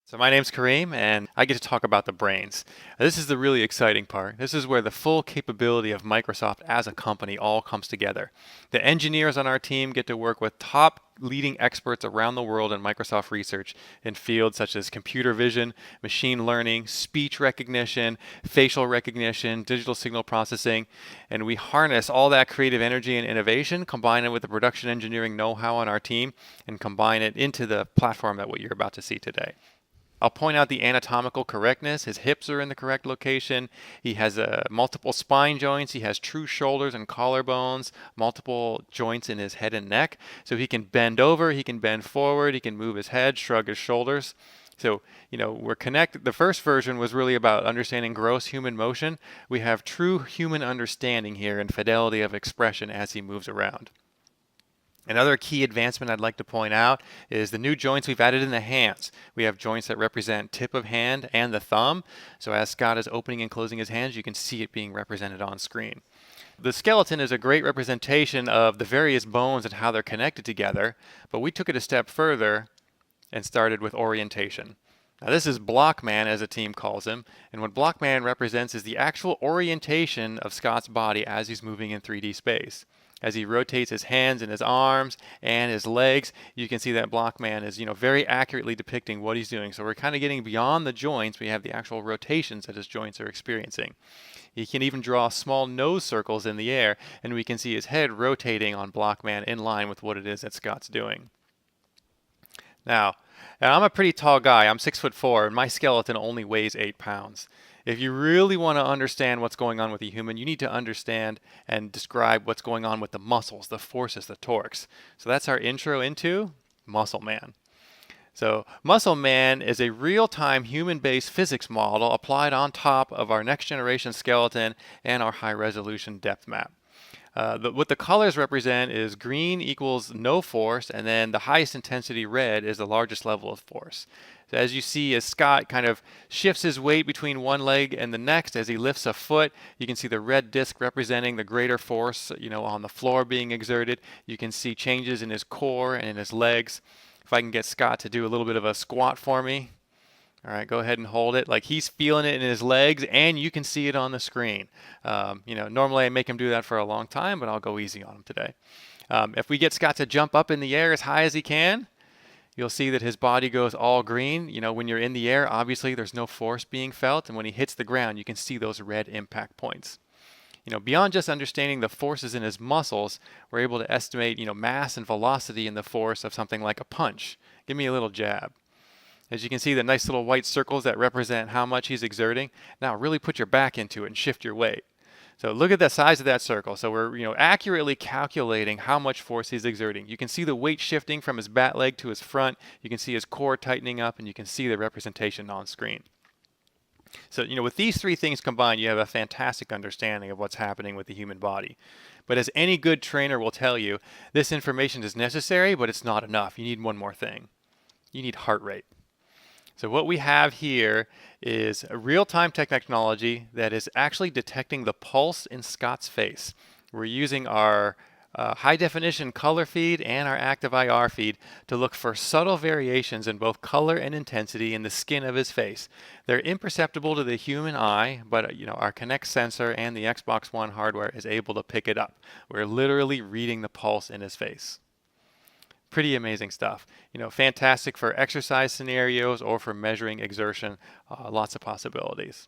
So my name's Kareem, and I get to talk about the brains. This is the really exciting part. This is where the full capability of Microsoft as a company all comes together. The engineers on our team get to work with top leading experts around the world in Microsoft research in fields such as computer vision, machine learning, speech recognition, facial recognition, digital signal processing, and we harness all that creative energy and innovation, combine it with the production engineering know-how on our team, and combine it into the platform that what you're about to see today. I'll point out the anatomical correctness. His hips are in the correct location. He has multiple spine joints. He has true shoulders and collarbones, multiple joints in his head and neck. So he can bend over, he can bend forward, he can move his head, shrug his shoulders. So, we're connected. The first version was really about understanding gross human motion. We have true human understanding here and fidelity of expression as he moves around. Another key advancement I'd like to point out is the new joints we've added in the hands. We have joints that represent tip of hand and the thumb. So as Scott is opening and closing his hands, you can see it being represented on screen. The skeleton is a great representation of the various bones and how they're connected together, but we took it a step further and started with orientation. Now this is Blockman, as the team calls him, and what Blockman represents is the actual orientation of Scott's body as he's moving in 3D space. As he rotates his hands and his arms and his legs, you can see that Blockman is, very accurately depicting what he's doing. So we're kind of getting beyond the joints. We have the actual rotations that his joints are experiencing. He can even draw small nose circles in the air, and we can see his head rotating on Blockman in line with what it is that Scott's doing. Now, I'm a pretty tall guy. I'm 6'4", and my skeleton only weighs 8 pounds. If you really want to understand what's going on with a human, you need to understand and describe what's going on with the muscles, the forces, the torques. So that's our intro into Muscle Man. So Muscle Man is a real-time human-based physics model applied on top of our next-generation skeleton and our high-resolution depth map. What the colors represent is green equals no force, and then the highest intensity red is the largest level of force. So as you see, as Scott kind of shifts his weight between one leg and the next, as he lifts a foot, you can see the red disc representing the greater force, on the floor being exerted. You can see changes in his core and in his legs. If I can get Scott to do a little bit of a squat for me. All right, go ahead and hold it. Like he's feeling it in his legs, and you can see it on the screen. Normally I make him do that for a long time, but I'll go easy on him today. If we get Scott to jump up in the air as high as he can, you'll see that his body goes all green. When you're in the air, obviously there's no force being felt, and when he hits the ground, you can see those red impact points. Beyond just understanding the forces in his muscles, we're able to estimate, mass and velocity in the force of something like a punch. Give me a little jab. As you can see, the nice little white circles that represent how much he's exerting. Now really put your back into it and shift your weight. So look at the size of that circle. So we're accurately calculating how much force he's exerting. You can see the weight shifting from his bat leg to his front. You can see his core tightening up, and you can see the representation on screen. So, with these three things combined, you have a fantastic understanding of what's happening with the human body. But as any good trainer will tell you, this information is necessary, but it's not enough. You need one more thing. You need heart rate. So what we have here is a real-time technology that is actually detecting the pulse in Scott's face. We're using our high-definition color feed and our active IR feed to look for subtle variations in both color and intensity in the skin of his face. They're imperceptible to the human eye, but our Kinect sensor and the Xbox One hardware is able to pick it up. We're literally reading the pulse in his face. Pretty amazing stuff. Fantastic for exercise scenarios or for measuring exertion. Lots of possibilities.